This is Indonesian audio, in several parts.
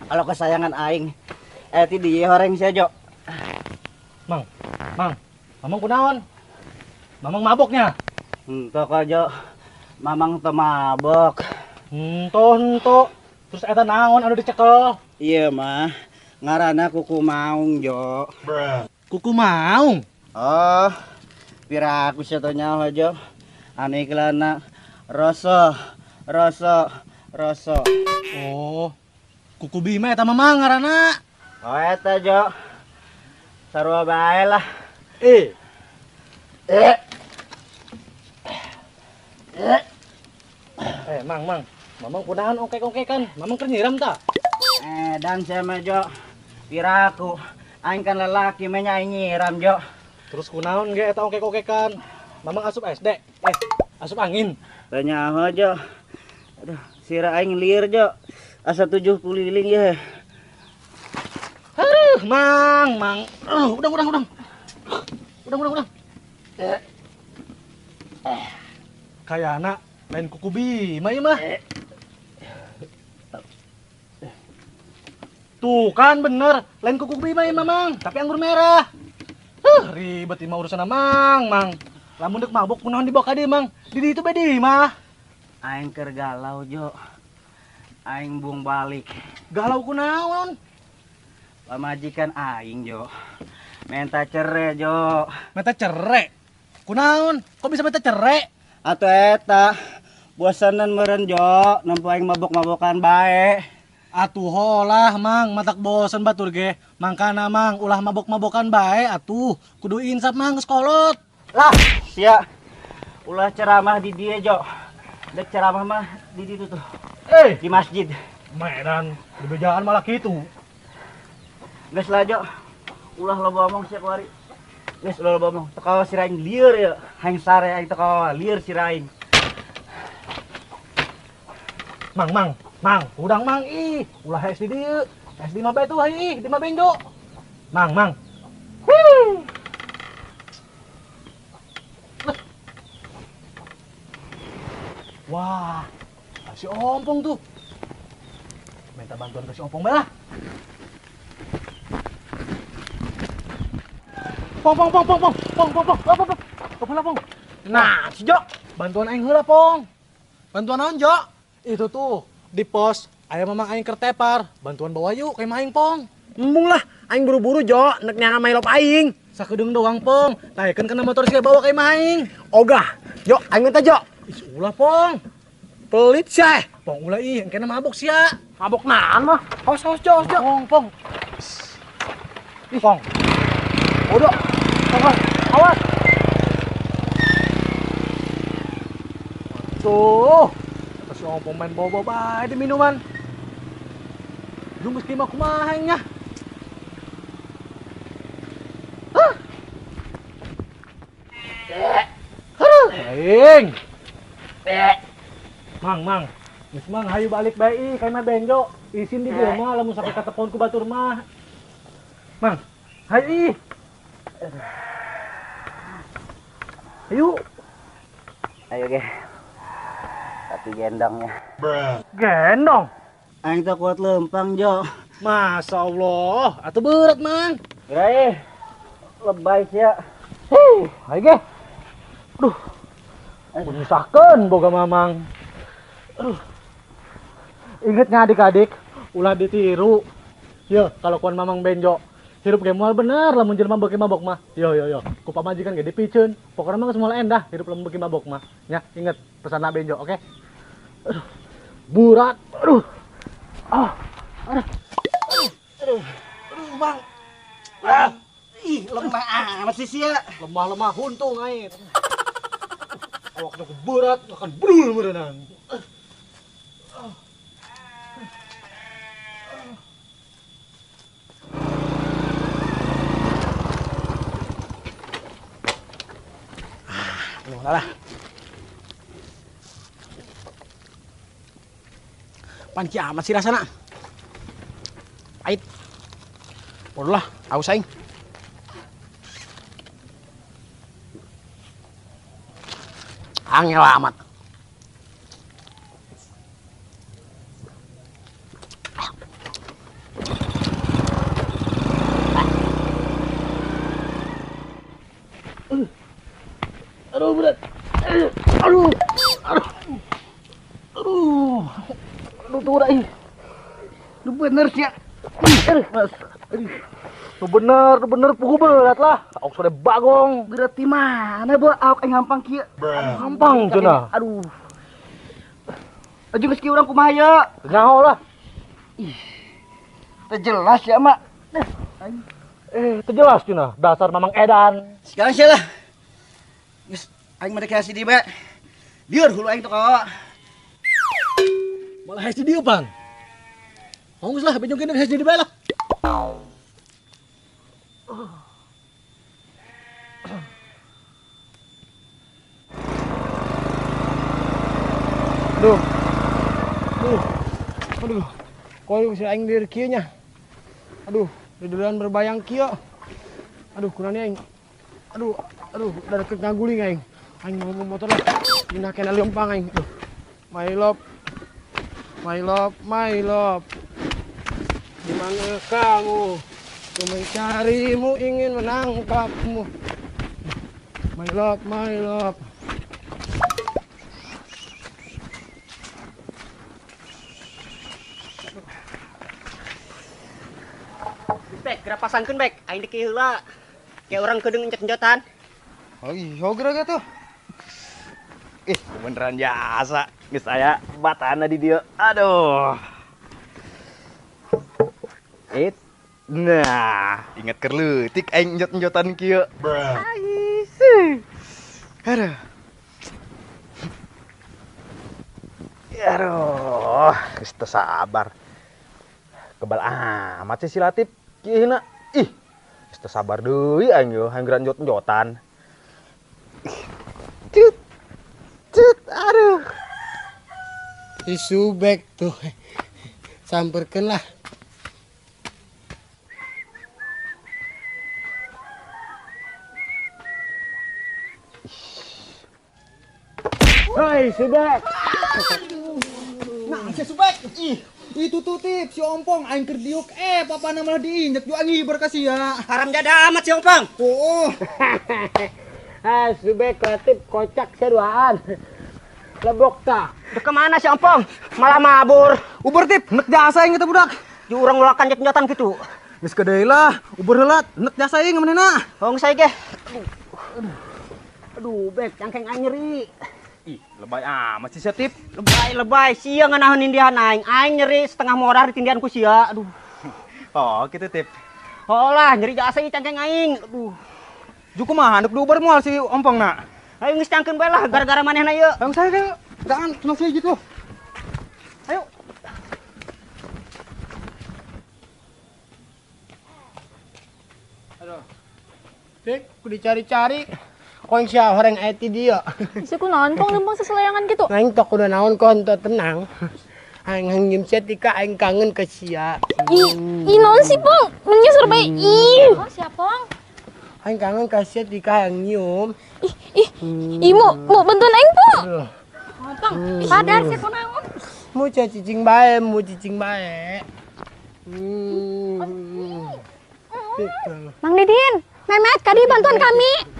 Kalau kesayangan aing ti di horeng sia Jo. Mang, Mamang kunaon? Mamang maboknya? Henteu ka Jo. Mamang teu mabok. Henteu. Terus eta naon anu dicekel? Iya mah, ngaranna kuku maung Jo. Kuku maung. Oh, piraku sia teu nyaho Jo. Anu iklanna Roso. Oh, kuku bima eta Mamang ngaranna. Oh eta Jo. Sarua bae lah. Mang. Mamang kunaon ongkek-ongkekan? Mamang keur nyiram ta? Dan saya mah Jo. Piraku, aing kan lelaki mah nya aing nyiram Jo. Terus kunaon ge eta ongkek-ongkekan? Mamang asup SD. Asup angin. Teu nyaho Jo. Aduh, sira aing lieur Jo. Asa 70 liling ye. Aduh, Mang. Udang. Kayana lain kuku bima ieu mah. Tuh kan bener, lain kuku bima ieu Mamang, tapi anggur merah. Ribet imah urusan Mang. Lamun deuk mabok kunaon dibawa ka dieu Mang? Di ditu bae di mah. Aing keur galau Jo. Aing bung balik. Galau kunaon? Pamajikan aing Jo. Minta cerai Jo. Meta cerek. Kunaon? Kok bisa meta cerek? Atuh eta bosanan meureun Jo, nempo aing mabok-mabokan bae. Atuh holah Mang, matak bosen batur ge. Mangkana Mang, ulah mabok-mabokan bae atuh. Kudu insap Mang geus kolot. Lah, sia. Ulah ceramah di dia Jo. Dek ceramah mah di ditu tuh. Di masjid. Medan, di bejaan malah kitu. Geus lah Jo. Ulah loba omong sia kuari. Geus ulah loba omong. Teu si Raing lieur ya. Haeng sare aing teu lieur si Raing. Mang, udang Mang ih. Ulah es di dieu. Es di mah bae tuh ih, di mah benjo. Mang. Wah, kasih ompong tuh. Minta bantuan kasih ompong bae lah. Pong. Apa Pong? Nah, si Jo, bantuan aing heula, Pong. Bantuan naon, Jo? Itu tuh, di pos aya Mamang aing keur tepar. Bantuan bawa yuk ka imah aing, Pong. Embung lah, aing buru-buru Jo, nek nyanga mailop aing. Sakedeung doang, Pong. Taekeun kana motor saya bawa ka imah aing. Ogah, Jo, aing minta Jo. Ulah, Pong. Pelit sih. Pong ulah ih, engkena mabuk sia. Mabok naan mah. Haus Jo. Pong. Ih, Pong. Udah. Awas. Tuh. Kasih ompong main bawa bae di minuman. Lu mesti mah kumaha nya. Aing. Mang. Geus Mang hayu balik bae ka imah benjo. Isin di dieu mah lamun sampai katepon ku batur mah. Mang, hayu ih. Ayo ge. Tapi gendongnya. Gendong. Aing teu kuat lempang Jo. Masya Allah, atuh berat Mang. Gerai. Lebay sia. Hayu ge. Aduh. Menyusahkeun boga Mamang. Aduh. Ingat nya adik-adik, ulah ditiru. Yo, kalau kuan Mamang benjo, hirup ge moal bener lamun jelema beuki mabok mah. Yo. Ku pamajikan ge dipiceun. Pokona mah geus moal endah hirup lamun beuki mabok mah. Nya, inget pesanna benjo, oke? Aduh. Burat. Aduh, Bang. Ih, lemah amat sih sia. Lemah huntung aing. Awaknya ku berat, akan brul meureunang. Lah. Panci amat sih rasana. Pahit. Udah lah, aus aing. Angel amat. Aduh berat. Aduh. Aduh. Aduh. Aduh tuh udah. Lu bener sih ya. Tuh bener pukul berat lah. Aku sudah bagong. Berarti mana bu? Aku yang gampang kia. Gampang cenah. Aduh. Aja meski orang kumaha ya. Nyaho lah. Terjelas ya mak. Terjelas cenah. Dasar Mamang Edan. Sekarang sialah. Geus aing mah kasih di bae. Lieur hulu aing teu kawa. Malah hesi dieu pan. Onggus lah bejokeun hesi di bae lah. Aduh. Aduh. Koyo si aing di kieu nya. Aduh, dedelan berbayang kieu. Aduh, kurangnya aing. Aduh, udah deket ngaguling aing. Aing mau motor lah. Pindah kena lempang aing. Aduh. My love. Di mana kamu? Ku mencarimu, ingin menangkapmu. My love. Bek, gerak pasangkeun bek. Aing dek heula. Kayak orang kedeung encet-encetan. Oh iya, gerak tuh. Beneran jasa. Geus aya batana di dieu. Aduh. Nah, ingat keur leutik aing njot-njotan kieu. Aduh. Aduh, geus teu sabar. Kebal amat sih si Latif. Kieu ih, geus teu sabar deui aing yo, hanggeran njot-njotan. Cut, aduh. Si Subek tuh. Samperkeun lah. Hei, Subek. Nah, si Subek. Itu tuh tip si Ompong aing keur diuk papana malah diinjek ju anjing berkasih ya. Haram jada amat si Ompong. Oh. Subek kreatif kocak seduaan. Lebok tah. Udah kemana si Ompong? Malah mabur. Uber tip, nek jasa aing eta budak. Ju urang ngulakan njot-njotan gitu. Geus kedeui lah, Uber heula, nek jasa aing manehna. Hong saya ge. Aduh, bek cangkeng aing nyeri. Ih, lebay amat sih Tip. Lebay, sia nganahan indian aing. Aing nyeri setengah modal ditindihan ku sia. Aduh. Oh, gitu Tip. Oh lah, nyeri jasa ieu cangkeng aing. Aduh. Ju kumaha handuk di Uber moal si Ompong na. Ayo geus cangkeun bae lah gara-gara manehna ieu. Bang saya ge jangan kena sih gitu. Ayo. Aduh. Dik, ku dicari-cari. Koing sia horeng aya ti dieu. Bisa ku naon pong lempeng seselayangan gitu. Aing tok udah naon kon teu tenang. Aing ngim sia tika aing kangen ke sia. Ih naon sih pong? Menyesur bae. Ih. Oh siapa? Aing kangen ka sia tika yang nyium. Ih mau bantuan aing pong. Pong, sadar sih ku naon. Mu cicing bae, Mang Didin, Memet, kadi bantuan kami.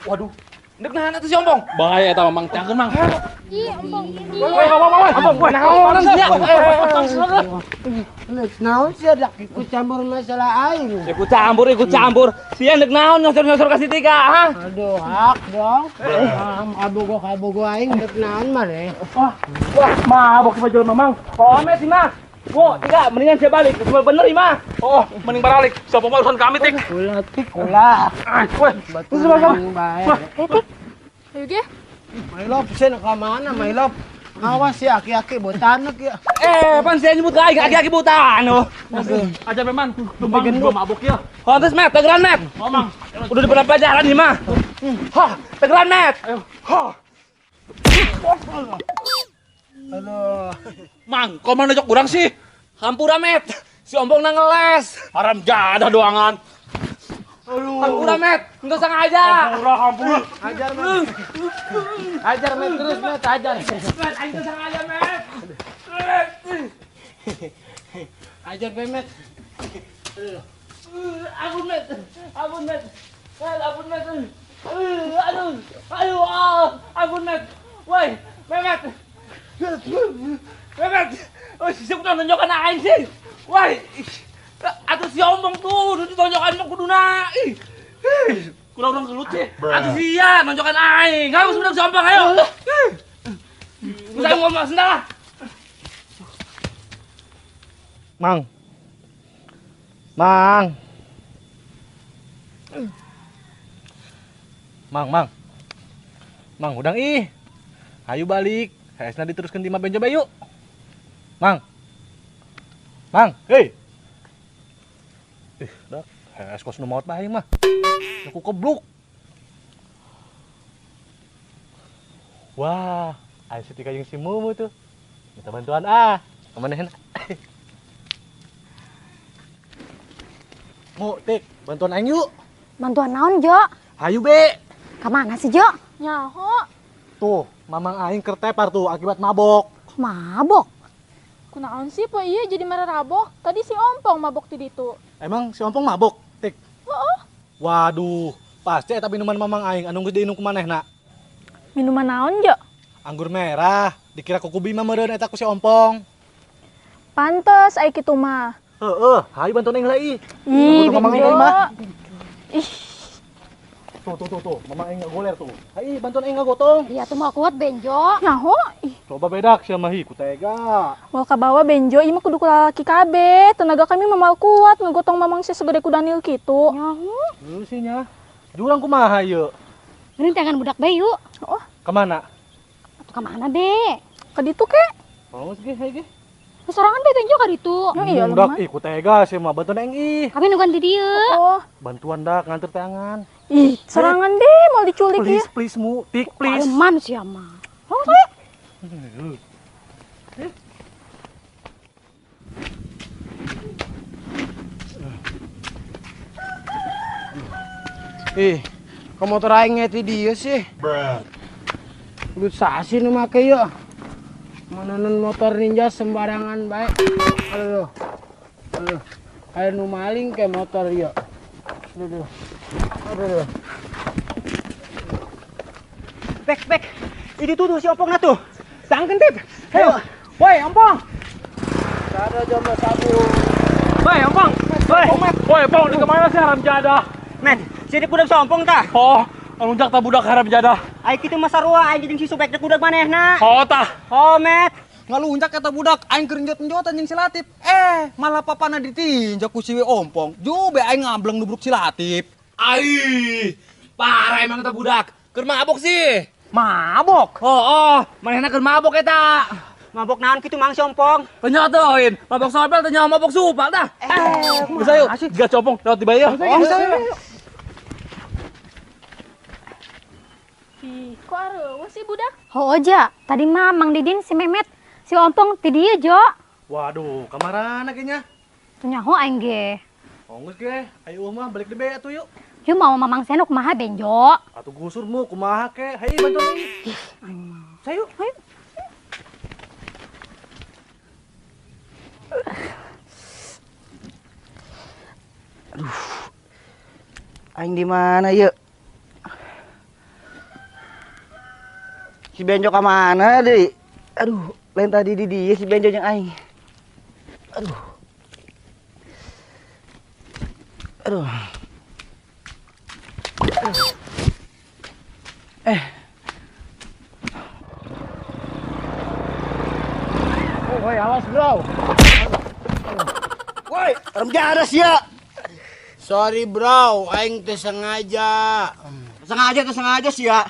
Waduh, ndek nahan atuh si Ompong. Bahaya eta Mang cangkeun Mang. Ih, ompong ini. naon sia dak ikut campur masalah aing. Ikut campur. Sia neuk naon nyosor-nyosor ka Sitika, ha? Aduh, hak dong. Abogo aing neuk naon maneh. Wah, mabok si jelema Mang. Pome sih Mang. Wo, tiga mendingan saya balik. Cuma bener Ima. Oh, mending balik. Siapa mau urusan kami tik? Ulah. Weh, Batu bang bae. Ayo ge. My love, sen ka mana my love? Awas ya aki-aki botanek ya. Pan saya nyebut lagi aki-aki buta anu. Aja memang tumbang gua mabuk ya. Hontes Met, tegeran Met. Oh, Mang. Udah di pelajaran nih mah. Hah, tegeran Met. Ayo. Hah. Aduh. Mang, kok mana jok kurang sih? Hampura Met. Si Ompong nang ngeles. Haram jadah doangan. Aduh. Hampura Met, enggak sengaja. Hampura. Ajar Met terus Met, ajar. Met, aing sengaja Met. Ajar be Met. Ampun Met. Ampun Met. Ampun Met. Aduh. Ayo, ampun, Met. Woi, Memet. Memet. Oh, siapa udah nonjokan aing sih? Woi. Atuh si Ompong tuh, udah ditonjokan mah kuduna. Ih. Kurang gelut sih. Atuh sia nonjokan aing. Kamu sebenarnya si Ompong, ayo. Bisa ngomong sendal. Mang. Mang. Mang. Mang, udang ih. Ayo balik. Haesna diteruskeun di Benjo Bayu. Mang. Mang, hei. Dak, haes kos nu maot bae mah. Aku kebluk. Wah, aya setika jeung si Mumu tuh. Minta bantuan kemana? Mu, Tik, bantuan aing yuk. Bantuan naon, Jo? Hayu, Be. Kemana sih, Jo? Nyaho. Tuh, mamang aing kertepar tuh akibat mabok. Mabok. Kunaon sih po iya jadi mararabok? Tadi si Ompong mabok di ditu. Emang si Ompong mabok, Tik? Heeh. Waduh, pasti eta minuman mamang aing anu geus diinum kumanehna. Minuman naon, Jo? Anggur merah, dikira kuku bima meureun eta ku si Ompong. Pantes ai kitu mah. Heeh, hayu bantuan aing heula ih. Ih, mamang aing Benjo. mah. Ih, Tuh, mamang aing ngagoler tuh. Hai, bantuan aing ngagotong. Iya tuh mau kuat Benjo. nyaho. Ih, Coba bedak sia mah ku tega. mau kabawa Benjo ieu mah kudu laki kabe. Tenaga kami memal kuat ngegotong mamang si segede kudanil kitu. Nyaho. Heuh sih nya. Jurang kumaha ieu? Ngerintangan budak bayu. Oh, Kemana? Atuh ka mana, Be? ka ditu ke? Paus ge, hai ge. Sorangan Be Benjo ka ditu. Ya iya Dak, lemah. ku tega sih mah bantuan aing ih. Kami nu ganti dieu. Oh, Bantuan dak nganter tangan. ih, serangan deh mau diculik ya. Please mu, Tik please. Aleman sia mah. Oh, saya. Ih, ke motor aing ngeti dia sih. Lu sasi nu make yuk. Mananan motor ninja sembarangan baik. Aduh. Kayak nu maling ke motor yuk. Aduh. Bek. Ini tuh si Ompong tuh. Tangken tip. Ayo. Woi, Ompong. Ada jomblo sabu. Woi, Ompong. Woi, Ompong, di kemana sih haram jadah? Met, sini kuda si Ompong tah. Oh, anunjak tak budak haram jadah. Ai kitu mah sarua aing jeung si Subek dek budak manehna. Oh, tah. Oh, Met. Ngalunjak kata budak aing keur njot-njotan jeung si Latif. Malah papana ditinjak ku si Ompong. Jube aing ngableng nubruk si Latif. Ai, parah emang eta budak. Keur mabok sih. Mabok. Oh, manehna keur mabok eta. Mabok naon kitu Mang si Ompong? Tanya teuin, mabok sobel teh nyawa mabok supal dah. Bisa yuk, gak copong lewat di bayar. Ih, kok areueuh sih budak? Ho aja. Tadi mah Mang Didin si Memet si Ompong ti dieu, Jo. Waduh, kamarana kayaknya. Tuh nyaho aing ge. Oh, geus ge. Ayo mah balik deh atuh yuk. Yuk mau Mamang Seno kumaha Benjo? Atuh gusurmu kumaha ke? Hai bantuan ini. Sayu, ayo. Aing di mana yuk? Si Benjo ka mana deui? Aduh, lain tadi di dia si Benjo jeung aing. Aduh. Woi, awas, Bro. Woi, rem jadas ya. Sorry, Bro. Aing teh sengaja. Sengaja sih ya.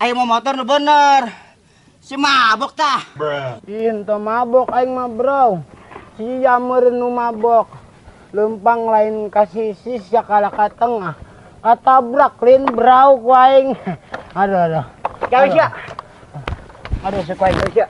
Aing mau motor nu bener. Si mabok tah. Into mabok aing mah, Bro. Si Jameureun nu mabok. Lempang lain kasih sis yakala ka tengah. Katabrak lin brau ku aing. Aduh. Gawe sia. Aduh, si ku aing sia.